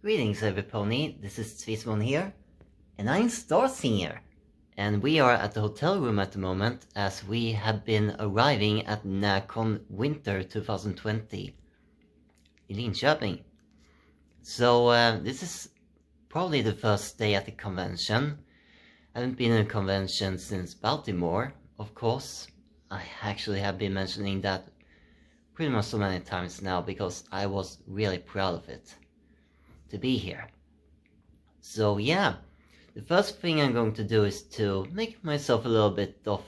Greetings everypony, this is Twismon here, and I'm Starsinger, and we are at the hotel room at the moment as we have been arriving at Närcon Winter 2020 in Linköping. So this is probably the first day at the convention. I haven't been in a convention since Baltimore, of course. I actually have been mentioning that pretty much so many times now because I was really proud of it to be here. So yeah, the first thing I'm going to do is to make myself a little bit of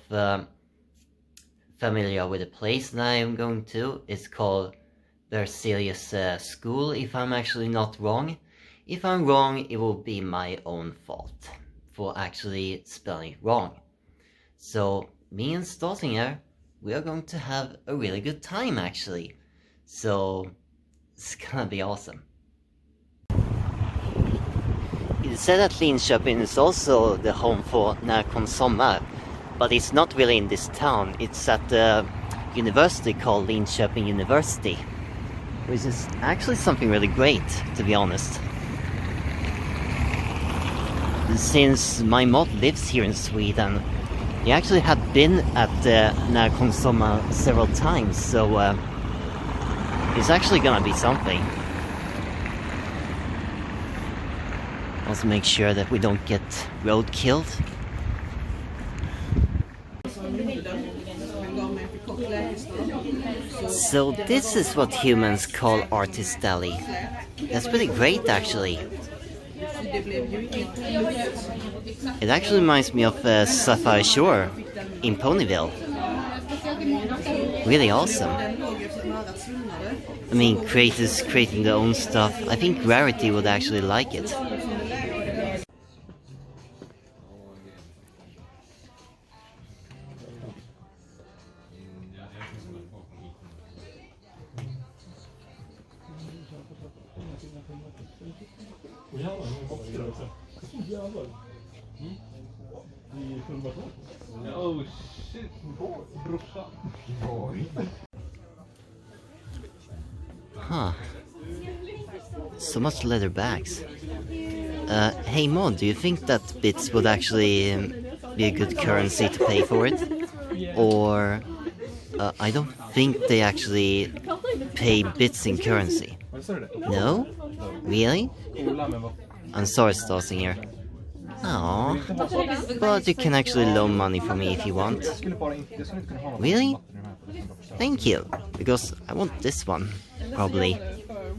familiar with the place that I'm going to. It's called Berzelius School, if I'm actually not wrong. If I'm wrong, it will be my own fault for actually spelling it wrong. So me and Starsinger, we are going to have a really good time actually. So it's gonna be awesome. It is said that Linköping is also the home for Närcon Sommar, but it's not really in this town. It's at the university called Linköping University, which is actually something really great, to be honest. Since my mod lives here in Sweden, he actually had been at Närcon Sommar several times, so it's actually gonna be something. Also make sure that we don't get road killed. So this is what humans call Artist Alley. That's pretty great actually. It actually reminds me of Sapphire Shore in Ponyville. Really awesome. I mean, creators creating their own stuff. I think Rarity would actually like it. Oh shit, Huh. So much leather bags. Hey Mod, do you think that bits would actually be a good currency to pay for it? Or... I don't think they actually pay bits in currency. No? Really? I'm sorry, Starsinger. Aww. But you can actually loan money for me if you want. Really? Thank you. Because I want this one. Probably.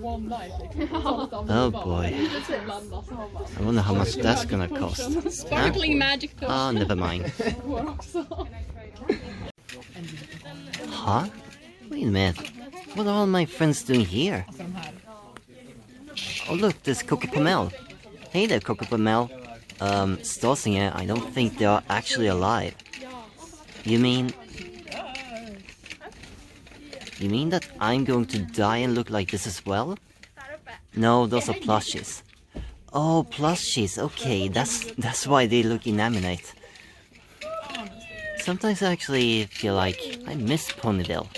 Oh boy. I wonder how much that's gonna cost. Sparkling magic touch. Oh, never mind. Huh? Wait a minute. What are all my friends doing here? Oh look, there's Coco Pomel. Hey there, Coco Pomel. Starsinger, I don't think they are actually alive. You mean that I'm going to die and look like this as well? No, those are plushies. Oh, plushies, okay, that's why they look inanimate. Sometimes I actually feel like I miss Ponyville.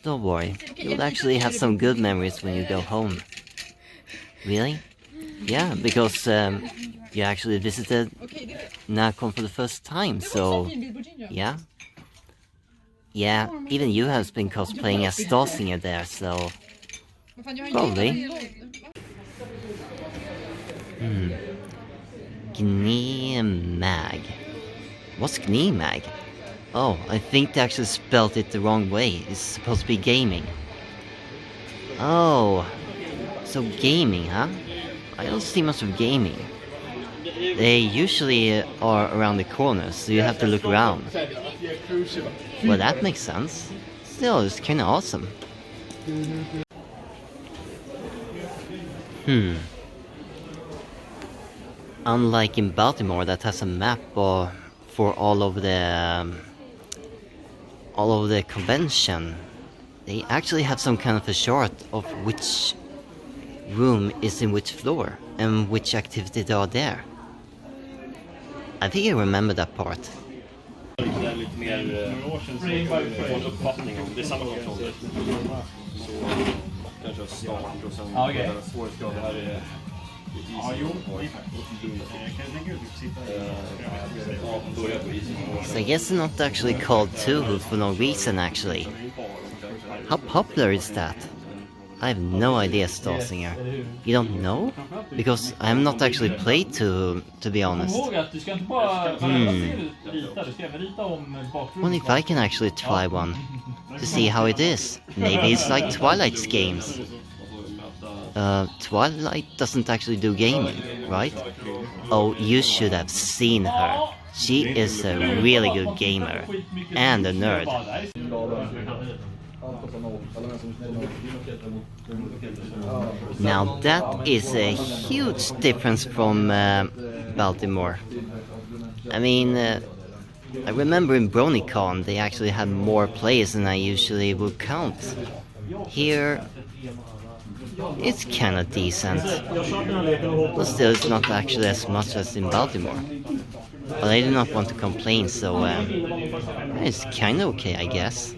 Don't worry, you'll actually have some good memories when you go home. Really? Yeah, because you actually visited Närcon for the first time, so yeah. Yeah, even you have been cosplaying as Starsinger there, so probably. Gnemag. What's Gnemag? Oh, I think they actually spelled it the wrong way. It's supposed to be gaming. Oh, so gaming, huh? I don't see much of gaming. They usually are around the corners, so you have to look around. Well, that makes sense. Still, it's kinda awesome. Unlike in Baltimore, that has a map for all of the convention, they actually have some kind of a chart of which room is in which floor and which activities are there. I think I remember that part. kan köra start och sen den svårighetsgrad. Det här är So I guess it's not actually called Two Hoof for no reason, actually. How popular is that? I have no idea, Stasinger. You don't know? Because I have not actually played to be honest. What if I can actually try one? To see how it is. Maybe it's like Twilight's games. Twilight doesn't actually do gaming, right? Oh, you should have seen her. She is a really good gamer. And a nerd. Now that is a huge difference from Baltimore. I mean, I remember in Bronycon they actually had more players than I usually would count. Here, it's kinda decent, but still it's not actually as much as in Baltimore. But I do not want to complain, so it's kinda okay, I guess.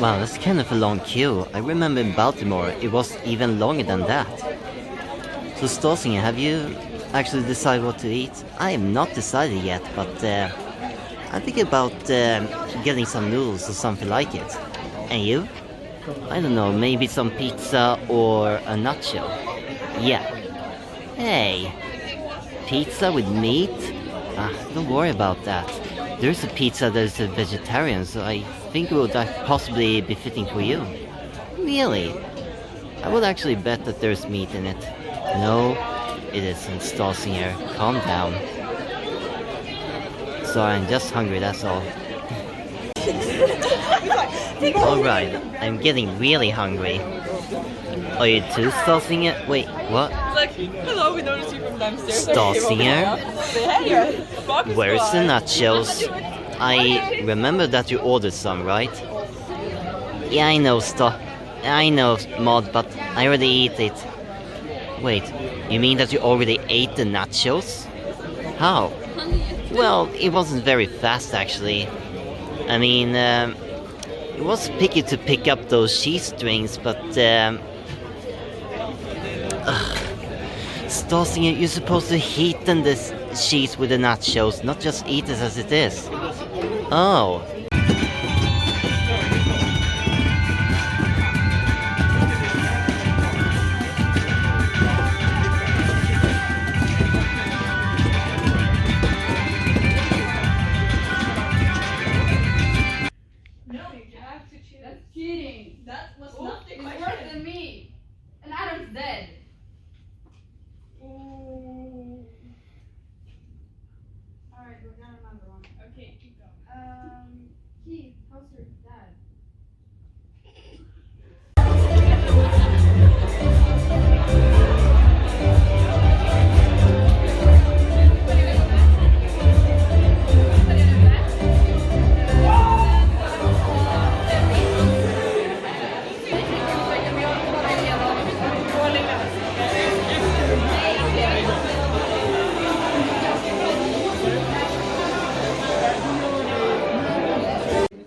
Wow, that's kind of a long queue. I remember in Baltimore it was even longer than that. So Stasinger, have you actually decided what to eat? I have not decided yet, but I think about getting some noodles or something like it. And you? I don't know, maybe some pizza or a nacho. Yeah. Hey, pizza with meat? Don't worry about that. There's a pizza that is a vegetarian, so I think it would possibly be fitting for you. Really? I would actually bet that there's meat in it. No, it isn't, Stasinger. Calm down. Sorry, I'm just hungry, that's all. Alright, I'm getting really hungry. Are you too, Stasinger? Wait, what? Like, hello, we noticed you from downstairs. Stasinger? Where's the nachos? I remember that you ordered some, right? Yeah, I know, Mod, but I already ate it. Wait, you mean that you already ate the nachos? How? Well, it wasn't very fast, actually. I mean, it was picky to pick up those cheese strings, but Stasinger, you're supposed to heaten this cheese with the nachos, not just eat it as it is. Oh. Keith, how's your dad?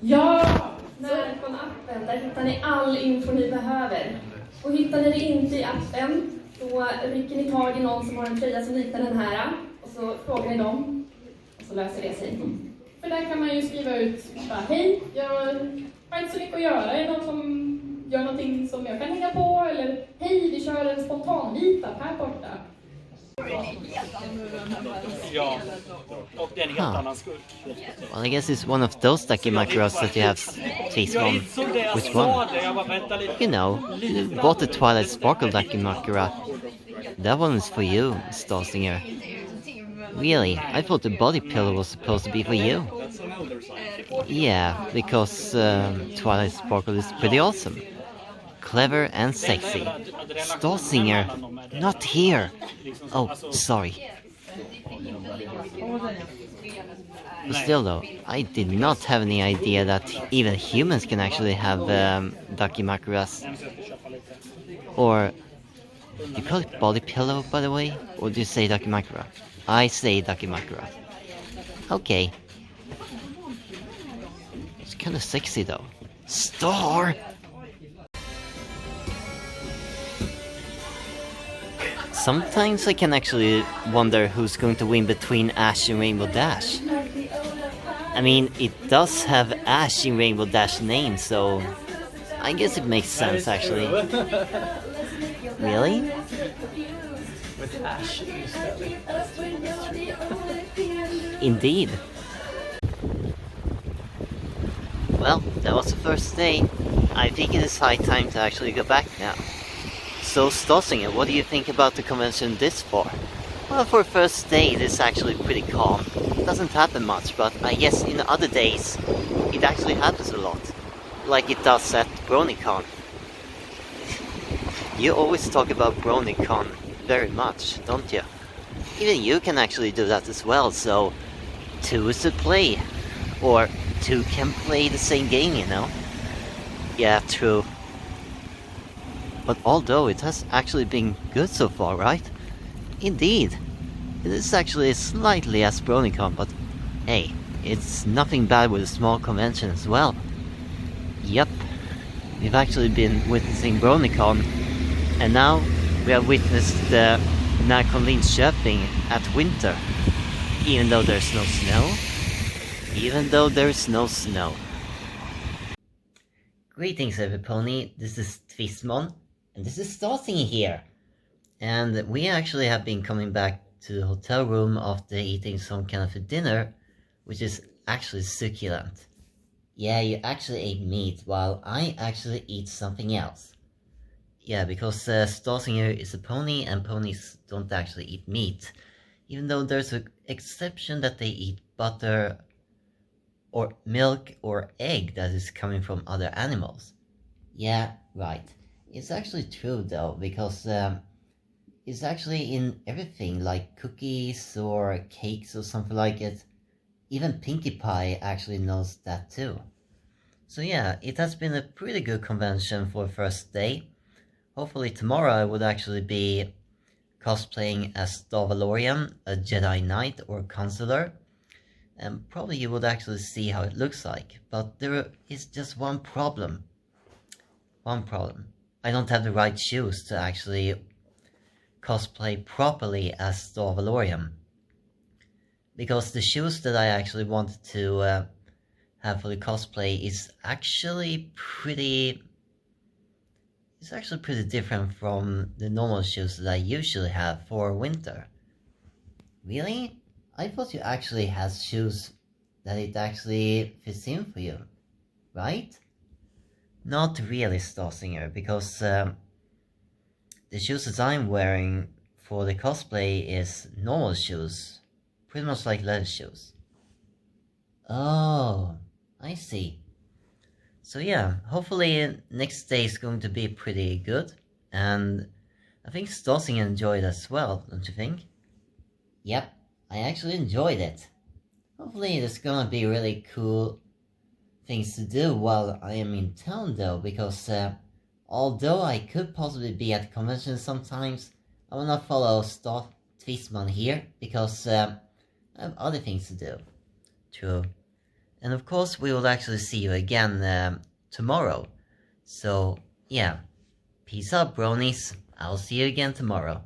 Ja, Närcon-appen, där hittar ni all info ni behöver. Och hittar ni det inte i appen, så rycker ni tag i någon som har en tröja som liknar den här. Och så frågar ni dem, och så löser det sig. För där kan man ju skriva ut, bara, hej, jag har inte så mycket att göra. Är det någon som gör någonting som jag kan hänga på? Eller, hej, vi kör en spontan meetup här borta. Ja, och det är en helt annan skurk. Well, I guess it's one of those Dakimakuras that you have taste from. Which one? You know, you bought the Twilight Sparkle Dakimakura. That one is for you, Stasinger. Really, I thought the body pillow was supposed to be for you. Yeah, because Twilight Sparkle is pretty awesome. Clever and sexy. Stasinger, not here. Oh, sorry. But still though, I did not have any idea that even humans can actually have Dakimakuras. Or, you call it body pillow, by the way? Or do you say Dakimakura? I say Dakimakura. Okay, It's kind of sexy though. Star! Sometimes I can actually wonder who's going to win between Ash and Rainbow Dash. I mean, it does have Ash in Rainbow Dash name, so I guess it makes sense actually. Really? With Ash in the spelling. Indeed. Well, that was the first day. I think it is high time to actually go back now. So Stossinger, what do you think about the convention this far? Well, for first day it is actually pretty calm. It doesn't happen much, but I guess in other days it actually happens a lot. Like it does at Bronycon. You always talk about Bronycon very much, don't you? Even you can actually do that as well, so two is to play. Or two can play the same game, you know? Yeah, true. But although it has actually been good so far, right? Indeed. It is actually slightly as Bronycon, but hey, it's nothing bad with a small convention as well. Yep. We've actually been witnessing Bronycon, and now we have witnessed the Närcon Linköping at winter. Even though there's no snow. Even though there's no snow. Greetings everypony, this is Twismon, and this is Stossinger here. And we actually have been coming back to the hotel room after eating some kind of a dinner, which is actually succulent. Yeah, you actually ate meat, while I actually eat something else. Yeah, because Stossinger is a pony, and ponies don't actually eat meat. Even though there's an exception that they eat butter, or milk, or egg that is coming from other animals. Yeah, right. It's actually true though, because it's actually in everything, like cookies or cakes or something like it. Even Pinkie Pie actually knows that too. So yeah, it has been a pretty good convention for the first day. Hopefully tomorrow I would actually be cosplaying as Valorian, a Jedi Knight or Consular. And probably you would actually see how it looks like. But there is just one problem. I don't have the right shoes to actually cosplay properly as Valorian. Because the shoes that I actually wanted to have for the cosplay is actually pretty... It's actually pretty different from the normal shoes that I usually have for winter. Really? I thought you actually had shoes that it actually fits in for you, right? Not really, Stossinger, because the shoes that I'm wearing for the cosplay is normal shoes, pretty much like leather shoes. Oh, I see. So yeah, hopefully next day is going to be pretty good, and I think Stossinger enjoyed as well, don't you think? Yep. I actually enjoyed it. Hopefully there's gonna be really cool things to do while I am in town though, because although I could possibly be at the convention sometimes, I will not follow Twismon here, because I have other things to do. True. And of course we will actually see you again tomorrow. So yeah, peace out bronies, I'll see you again tomorrow.